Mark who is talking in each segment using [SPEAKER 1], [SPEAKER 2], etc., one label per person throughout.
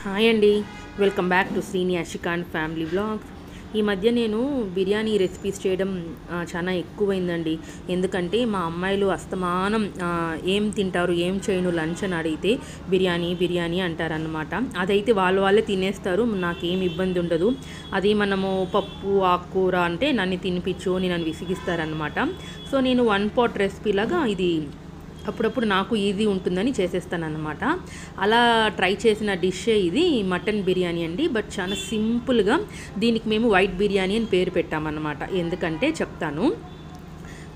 [SPEAKER 1] Hi అండి. Welcome back to Srini Ashikant family vlogs. ఈ మధ్య నేను బిర్యానీ రెసిపీస్ చేయడం చాలా ఎక్కువైందండి. ఎందుకంటే మా అమ్మాయిలు అస్తమానం ఏం తింటారు, ఏం చేయను లంచ్ అని అడిగితే బిర్యానీ బిర్యానీ అంటారనమాట. అదైతే వాళ్ళే తినేస్తారు, నాకేం ఇబ్బంది ఉండదు. అది మనము పప్పు ఆకుకూర అంటే నన్ను తినిపించు అని నన్ను విసిగిస్తారనమాట. సో నేను వన్ పాట్ రెసిపీ లాగా ఇది అప్పుడప్పుడు నాకు ఈజీ ఉంటుందని చేసేస్తానన్నమాట. అలా ట్రై చేసిన డిషే ఇది మటన్ బిర్యానీ అండి. బట్ చాలా సింపుల్గా దీనికి మేము వైట్ బిర్యానీ అని పేరు పెట్టామన్నమాట. ఎందుకంటే చెప్తాను.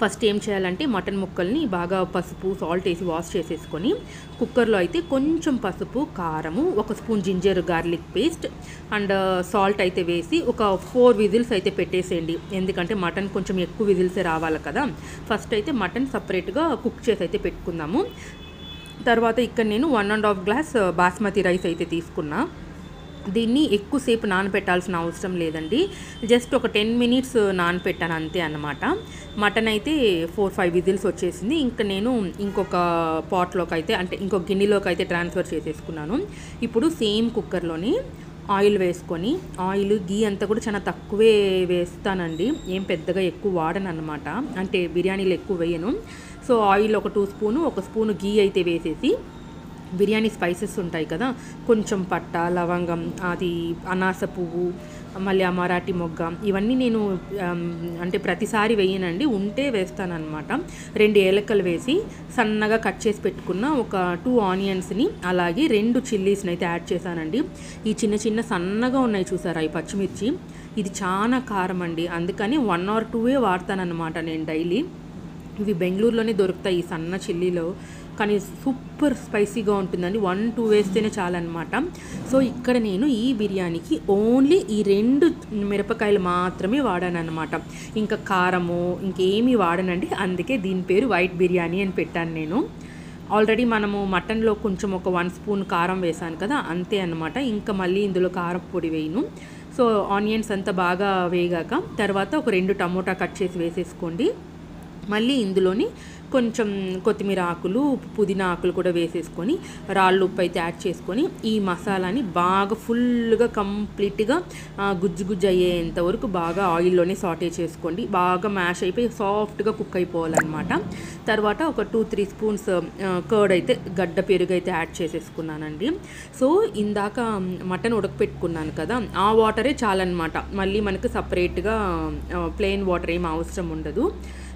[SPEAKER 1] ఫస్ట్ ఏం చేయాలంటే మటన్ ముక్కల్ని బాగా పసుపు సాల్ట్ వేసి వాష్ చేసేసుకొని కుక్కర్లో అయితే కొంచెం పసుపు కారము, ఒక spoon ginger garlic paste and salt అయితే వేసి ఒక 4 విజిల్స్ అయితే పెట్టేసేయండి. ఎందుకంటే మటన్ కొంచెం ఎక్కువ విజిల్సే రావాలి కదా. ఫస్ట్ అయితే మటన్ సపరేట్గా కుక్ చేసి అయితే పెట్టుకుందాము. తర్వాత ఇక్కడ నేను 1.5 గ్లాస్ బాస్మతి రైస్ అయితే తీసుకున్నా. దీన్ని ఎక్కువసేపు నానబెట్టాల్సిన అవసరం లేదండి. జస్ట్ ఒక 10 మినిట్స్ నానబెట్టాను అంతే అన్నమాట. మటన్ అయితే 4-5 విజిల్స్ వచ్చేసింది. ఇంకా నేను ఇంకొక పాట్లోకి అయితే అంటే ఇంకొక గిన్నెలోకి అయితే ట్రాన్స్ఫర్ చేసేసుకున్నాను. ఇప్పుడు సేమ్ కుక్కర్లోని ఆయిల్ వేసుకొని, ఆయిల్ గీ అంతా కూడా చాలా తక్కువే వేస్తానండి. ఏం పెద్దగా ఎక్కువ వాడను అన్నమాట. అంటే బిర్యానీలో ఎక్కువ వేయను. సో ఆయిల్ ఒక 2 స్పూను, 1 స్పూను గీ అయితే వేసేసి బిర్యానీ స్పైసెస్ ఉంటాయి కదా, కొంచెం పట్ట లవంగం, అది అనాస పువ్వు, మళ్ళీ ఆ మరాఠీ మొగ్గ, ఇవన్నీ నేను అంటే ప్రతిసారి వేయనండి, ఉంటే వేస్తానన్నమాట. 2 ఏలక్కలు వేసి సన్నగా కట్ చేసి పెట్టుకున్న ఒక 2 ఆనియన్స్ని అలాగే 2 చిల్లీస్ని అయితే యాడ్ చేశానండి. ఈ చిన్న చిన్న సన్నగా ఉన్నాయి చూసారా ఈ పచ్చిమిర్చి, ఇది చాలా కారం అండి. అందుకని 1 or 2 వాడతానన్నమాట నేను డైలీ. ఇవి బెంగళూరులోనే దొరుకుతాయి ఈ సన్న చిల్లీలో, కానీ సూపర్ స్పైసీగా ఉంటుందండి. 1-2 వేస్తేనే చాలన్నమాట. సో ఇక్కడ నేను ఈ బిర్యానీకి ఓన్లీ ఈ 2 మిరపకాయలు మాత్రమే వాడానన్నమాట. ఇంకా కారము ఇంకేమీ వాడనండి. అందుకే దీని పేరు వైట్ బిర్యానీ అని పెట్టాను నేను. ఆల్రెడీ మనము మటన్లో కొంచెం ఒక 1 స్పూన్ కారం వేసాను కదా, అంతే అన్నమాట. ఇంకా మళ్ళీ ఇందులో కారం పొడి వేయను. సో ఆనియన్స్ అంతా బాగా వేగాక తర్వాత ఒక 2 టమోటా కట్ చేసి వేసేసుకోండి. మళ్ళీ ఇందులోని కొంచెం కొత్తిమీర ఆకులు, పుదీనా ఆకులు కూడా వేసేసుకొని రాళ్ళు ఉప్పు అయితే యాడ్ చేసుకొని ఈ మసాలాని బాగా ఫుల్గా కంప్లీట్గా గుజ్జు గుజ్జు అయ్యేంత వరకు బాగా ఆయిల్లోనే సాటే చేసుకోండి. బాగా మ్యాష్ అయిపోయి సాఫ్ట్గా కుక్ అయిపోవాలన్నమాట. తర్వాత ఒక 2-3 స్పూన్స్ కర్డ్ అయితే గడ్డ పెరుగు అయితే యాడ్ చేసేసుకున్నానండి. సో ఇందాక మటన్ ఉడకపెట్టుకున్నాను కదా, ఆ వాటరే చాలన్నమాట. మళ్ళీ మనకు సపరేట్గా ప్లెయిన్ వాటర్ ఏం అవసరం ఉండదు.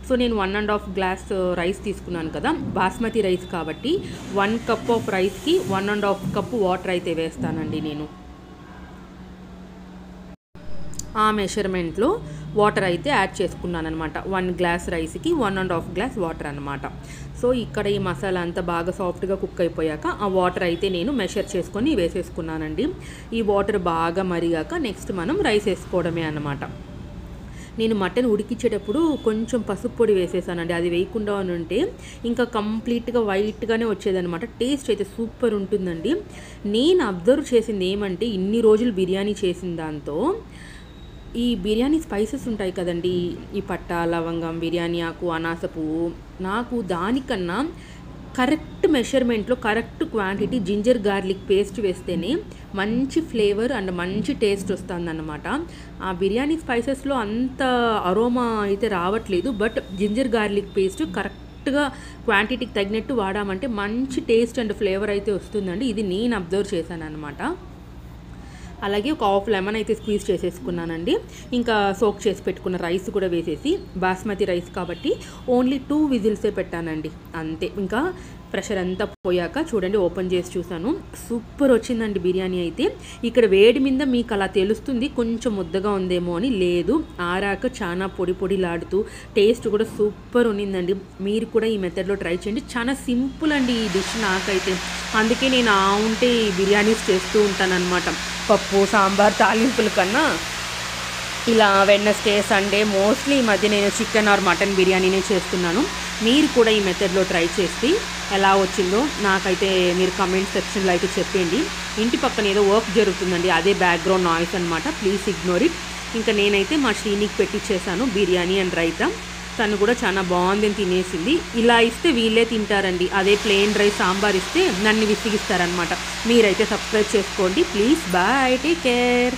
[SPEAKER 1] సో నేను 1.5 గ్లాస్ రైస్ తీసుకున్నాను కదా, బాస్మతి రైస్ కాబట్టి 1 కప్ ఆఫ్ రైస్కి 1.5 కప్పు వాటర్ అయితే వేస్తానండి నేను. ఆ మెషర్మెంట్లో వాటర్ అయితే యాడ్ చేసుకున్నాను అనమాట. 1 గ్లాస్ రైస్కి 1.5 గ్లాస్ వాటర్ అనమాట. సో ఇక్కడ ఈ మసాలా అంతా బాగా సాఫ్ట్గా కుక్ అయిపోయాక ఆ వాటర్ అయితే నేను మెషర్ చేసుకొని వేసేసుకున్నానండి. ఈ వాటర్ బాగా మరిగాక నెక్స్ట్ మనం రైస్ వేసుకోవడమే అన్నమాట. నేను మటన్ ఉడికించేటప్పుడు కొంచెం పసుపు పొడి వేసేసానండి. అది వేయకుండా ఉంటే ఇంకా కంప్లీట్గా వైట్గానే వచ్చేదనమాట. టేస్ట్ అయితే సూపర్ ఉంటుందండి. నేను అబ్జర్వ్ చేసింది ఏమంటే, ఇన్ని రోజులు బిర్యానీ చేసిన దాంతో ఈ బిర్యానీ స్పైసెస్ ఉంటాయి కదండి, ఈ పట్ట లవంగం, బిర్యానీ ఆకు, అనాస పువ్వు, నాకు దానికన్నా కరెక్ట్ మెషర్మెంట్లో correct quantity ginger garlic paste వేస్తేనే మంచి ఫ్లేవర్ అండ్ మంచి టేస్ట్ వస్తుందన్నమాట. ఆ బిర్యానీ స్పైసెస్లో అంత అరోమా అయితే రావట్లేదు, బట్ జింజర్ గార్లిక్ పేస్ట్ కరెక్ట్గా క్వాంటిటీకి తగినట్టు వాడామంటే మంచి టేస్ట్ అండ్ ఫ్లేవర్ అయితే వస్తుందండి. ఇది నేను అబ్జర్వ్ చేశాను అనమాట. అలాగే ఒక హాఫ్ లెమన్ అయితే స్క్వీజ్ చేసేసుకున్నానండి. ఇంకా సోక్ చేసి పెట్టుకున్న రైస్ కూడా వేసేసి, బాస్మతి రైస్ కాబట్టి ఓన్లీ 2 విజిల్సే పెట్టానండి అంతే. ఇంకా ప్రెషర్ అంతా పోయాక చూడండి, ఓపెన్ చేసి చూసాను, సూపర్ వచ్చిందండి బిర్యానీ అయితే. ఇక్కడ వేడి మీద మీకు అలా తెలుస్తుంది కొంచెం ముద్దగా ఉందేమో అని, లేదు ఆరాక చాలా పొడి పొడిలాడుతూ టేస్ట్ కూడా సూపర్ ఉన్నిందండి. మీరు కూడా ఈ మెథడ్లో ట్రై చేయండి. చాలా సింపుల్ అండి ఈ డిష్ నాకైతే. అందుకే నేను ఉంటే ఈ బిర్యానీస్ చేస్తూ ఉంటాను అనమాట. పప్పు సాంబార్ తాలింపుల కన్నా ఇలా వెడ్నెస్డే సండే మోస్ట్లీ ఈ మధ్య నేను చికెన్ ఆర్ మటన్ బిర్యానీనే చేస్తున్నాను. మీరు కూడా ఈ మెథడ్లో ట్రై చేసి ఎలా వచ్చిందో నాకైతే మీరు కమెంట్ సెక్షన్లో అయితే చెప్పండి. ఇంటి పక్కన ఏదో వర్క్ జరుగుతుందండి, అదే బ్యాక్గ్రౌండ్ నాయిస్ అనమాట, ప్లీజ్ ఇగ్నోర్ ఇట్. ఇంకా నేనైతే మా శ్రీనికి పెట్టించేసాను బిర్యానీ అండ్ రైతా. తను కూడా చాలా బాగుందని తినేసింది. ఇలా ఇస్తే వీళ్ళే తింటారండి. అదే ప్లెయిన్ రైస్ సాంబార్ ఇస్తే నన్ను విసిగిస్తారనమాట. మీరైతే సబ్స్క్రైబ్ చేసుకోండి ప్లీజ్. Bye, take care.